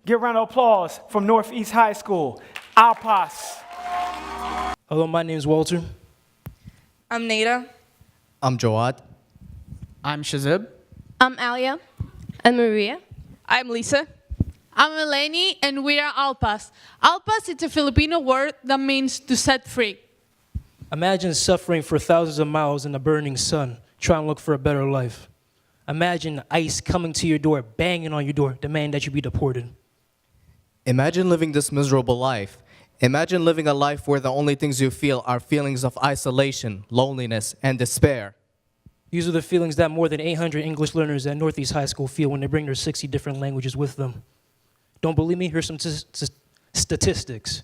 Give a round of applause from Northeast High School, Alpas. Hello, my name is Walter. I'm Nada. I'm Jawad. I'm Shazib. I'm Alia. I'm Maria. I'm Lisa. I'm Eleni, and we are Alpas. Alpas is a Filipino word that means to set free. Imagine suffering for thousands of miles in the burning sun, trying to look for a better life. Imagine ICE coming to your door, banging on your door, demanding that you be deported. Imagine living this miserable life. Imagine living a life where the only things you feel are feelings of isolation, loneliness, and despair. These are the feelings that more than 800 English learners at Northeast High School feel when they bring their 60 different languages with them. Don't believe me? Here's some statistics.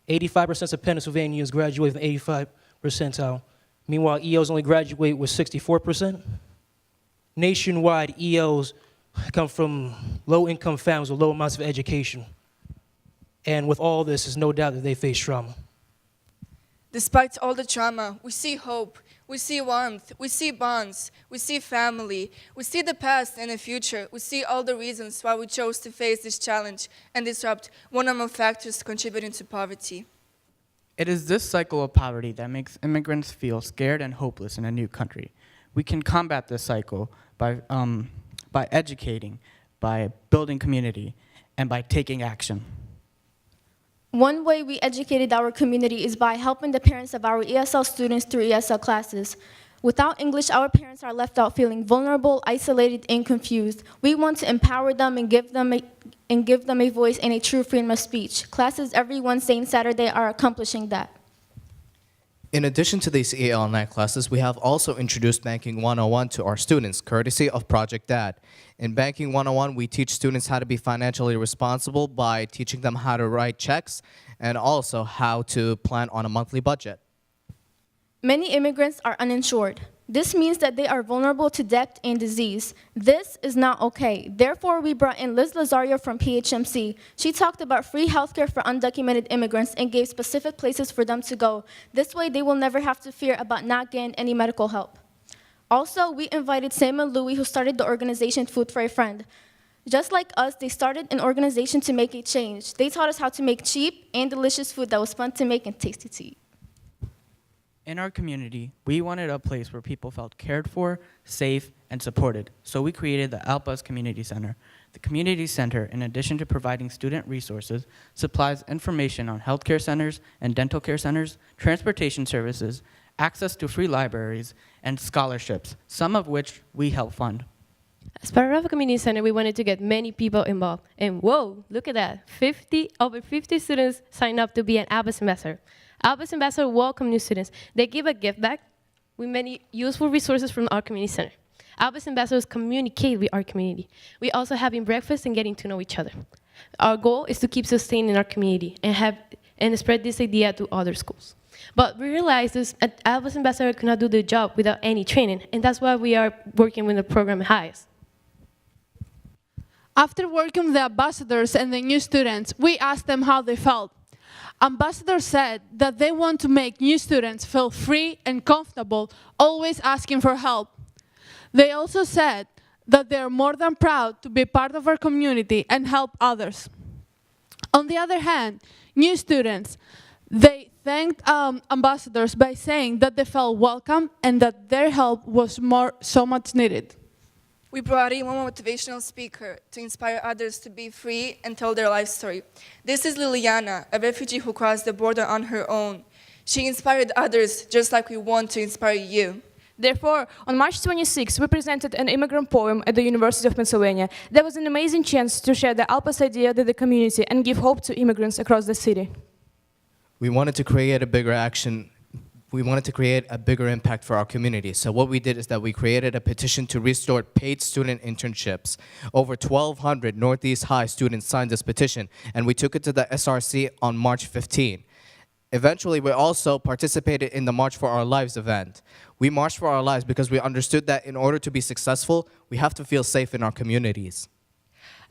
85% of Pennsylvanians graduate with 85 percentile. Meanwhile, ELs only graduate with 64%. Nationwide, ELs come from low-income families with low amounts of education. And with all this, there's no doubt that they face trauma. Despite all the trauma, we see hope, we see warmth, we see bonds, we see family, we see the past and the future, we see all the reasons why we chose to face this challenge and disrupt one of the factors contributing to poverty. It is this cycle of poverty that makes immigrants feel scared and hopeless in a new country. We can combat this cycle by educating, by building community, and by taking action. One way we educated our community is by helping the parents of our ESL students through ESL classes. Without English, our parents are left out feeling vulnerable, isolated, and confused. We want to empower them and give them a voice and a true freedom of speech. Classes every Wednesday and Saturday are accomplishing that. In addition to these EL night classes, we have also introduced Banking 101 to our students, courtesy of Project Dad. In Banking 101, we teach students how to be financially responsible by teaching them how to write checks and also how to plan on a monthly budget. Many immigrants are uninsured. This means that they are vulnerable to debt and disease. This is not okay. Therefore, we brought in Liz Lazario from PHMC. She talked about free healthcare for undocumented immigrants and gave specific places for them to go. This way, they will never have to fear about not getting any medical help. Also, we invited Sam and Louie, who started the organization Food for a Friend. Just like us, they started an organization to make a change. They taught us how to make cheap and delicious food that was fun to make and tasty to eat. In our community, we wanted a place where people felt cared for, safe, and supported, so we created the Alpas Community Center. The Community Center, in addition to providing student resources, supplies information on healthcare centers and dental care centers, transportation services, access to free libraries, and scholarships, some of which we help fund. As part of a community center, we wanted to get many people involved. And whoa, look at that. Over 50 students signed up to be an Alpas ambassador. Alpas ambassador welcome new students. They give a gift back with many useful resources from our community center. Alpas ambassadors communicate with our community. We also having breakfast and getting to know each other. Our goal is to keep sustaining our community and spread this idea to other schools. But we realized this Alpas ambassador could not do the job without any training, and that's why we are working with the program HIAS. After working with the ambassadors and the new students, we asked them how they felt. Ambassadors said that they want to make new students feel free and comfortable, always asking for help. They also said that they are more than proud to be part of our community and help others. On the other hand, new students, they thanked ambassadors by saying that they felt welcome and that their help was so much needed. We brought in one motivational speaker to inspire others to be free and tell their life story. This is Liliana, a refugee who crossed the border on her own. She inspired others just like we want to inspire you. Therefore, on March 26, we presented an immigrant poem at the University of Pennsylvania. That was an amazing chance to share the Alpas idea to the community and give hope to immigrants across the city. We wanted to create a bigger impact for our community. So what we did is that we created a petition to restore paid student internships. Over 1,200 Northeast High students signed this petition, and we took it to the SRC on March 15. Eventually, we also participated in the March for Our Lives event. We marched for our lives because we understood that in order to be successful, we have to feel safe in our communities.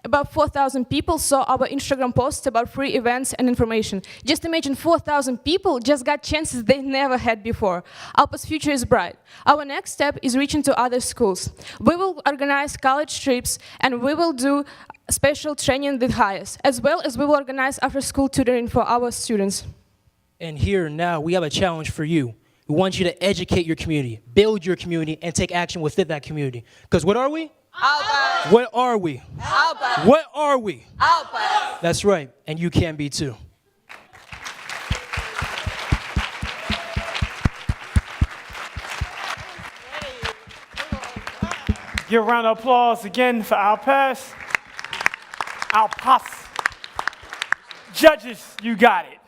About 4,000 people saw our Instagram posts about free events and information. Just imagine 4,000 people just got chances they never had before. Alpas' future is bright. Our next step is reaching to other schools. We will organize college trips and we will do special training with hires, as well as we will organize after-school tutoring for our students. And here now, we have a challenge for you. We want you to educate your community, build your community, and take action within that community. Because what are we? Alpas! What are we? Alpas! What are we? Alpas! That's right, and you can be too. Give a round of applause again for Alpas. Alpas. Judges, you got it.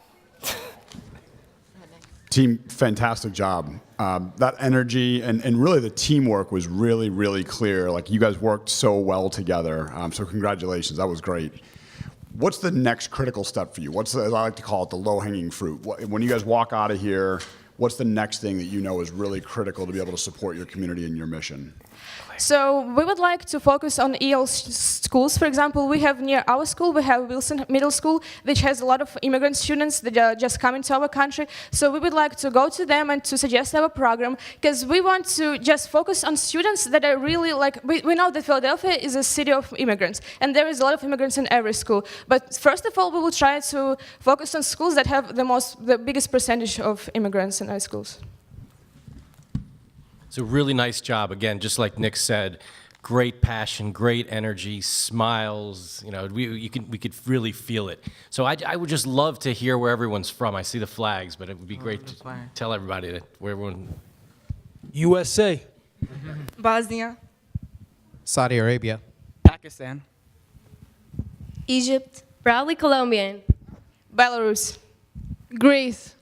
Team, fantastic job. That energy and really the teamwork was really, really clear. Like, you guys worked so well together. So congratulations, that was great. What's the next critical step for you? What's, as I like to call it, the low-hanging fruit? When you guys walk out of here, what's the next thing that you know is really critical to be able to support your community and your mission? So we would like to focus on EL schools. For example, we have near our school, we have Wilson Middle School, which has a lot of immigrant students that are just coming to our country. So we would like to go to them and to suggest our program, because we want to just focus on students that are really like, we know that Philadelphia is a city of immigrants, and there is a lot of immigrants in every school. But first of all, we will try to focus on schools that have the biggest percentage of immigrants in our schools. It's a really nice job. Again, just like Nick said, great passion, great energy, smiles. You know, we could really feel it. So I would just love to hear where everyone's from. I see the flags, but it would be great to tell everybody that where everyone. USA. Bosnia. Saudi Arabia. Pakistan. Egypt. Proudly Colombian. Belarus. Greece.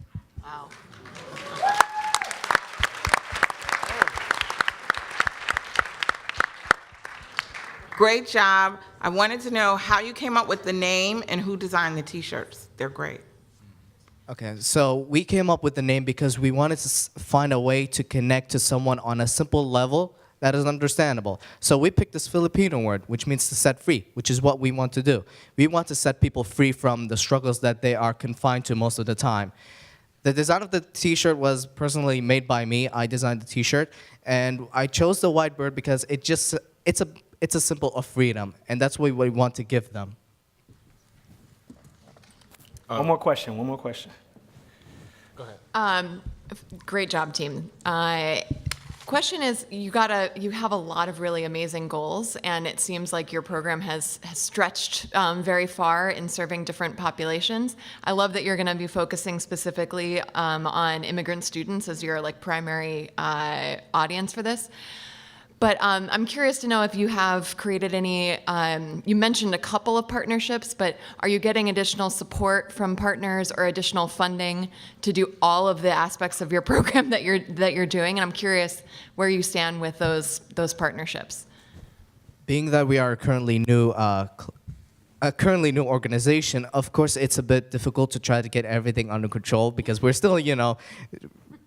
Great job. I wanted to know how you came up with the name and who designed the t-shirts. They're great. Okay, so we came up with the name because we wanted to find a way to connect to someone on a simple level that is understandable. So we picked this Filipino word, which means to set free, which is what we want to do. We want to set people free from the struggles that they are confined to most of the time. The design of the t-shirt was personally made by me. I designed the t-shirt, and I chose the white bird because it's a symbol of freedom, and that's what we want to give them. One more question. Go ahead. Great job, team. Question is, you have a lot of really amazing goals, and it seems like your program has stretched very far in serving different populations. I love that you're going to be focusing specifically on immigrant students as your primary audience for this. But I'm curious to know if you have created any, you mentioned a couple of partnerships, but are you getting additional support from partners or additional funding to do all of the aspects of your program that you're doing? And I'm curious where you stand with those partnerships. Being that we are currently a currently new organization, of course it's a bit difficult to try to get everything under control because we're still,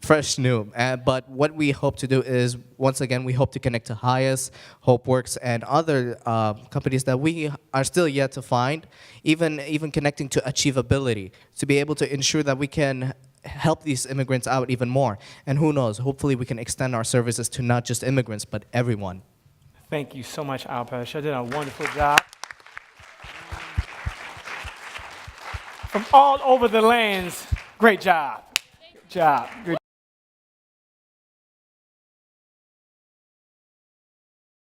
fresh new. But what we hope to do is, once again, we hope to connect to HIAS, HopeWorks, and other companies that we are still yet to find, even connecting to achievability, to be able to ensure that we can help these immigrants out even more. And who knows, hopefully we can extend our services to not just immigrants, but everyone. Thank you so much, Alpas. You did a wonderful job. From all over the lands, great job. Good job. Good.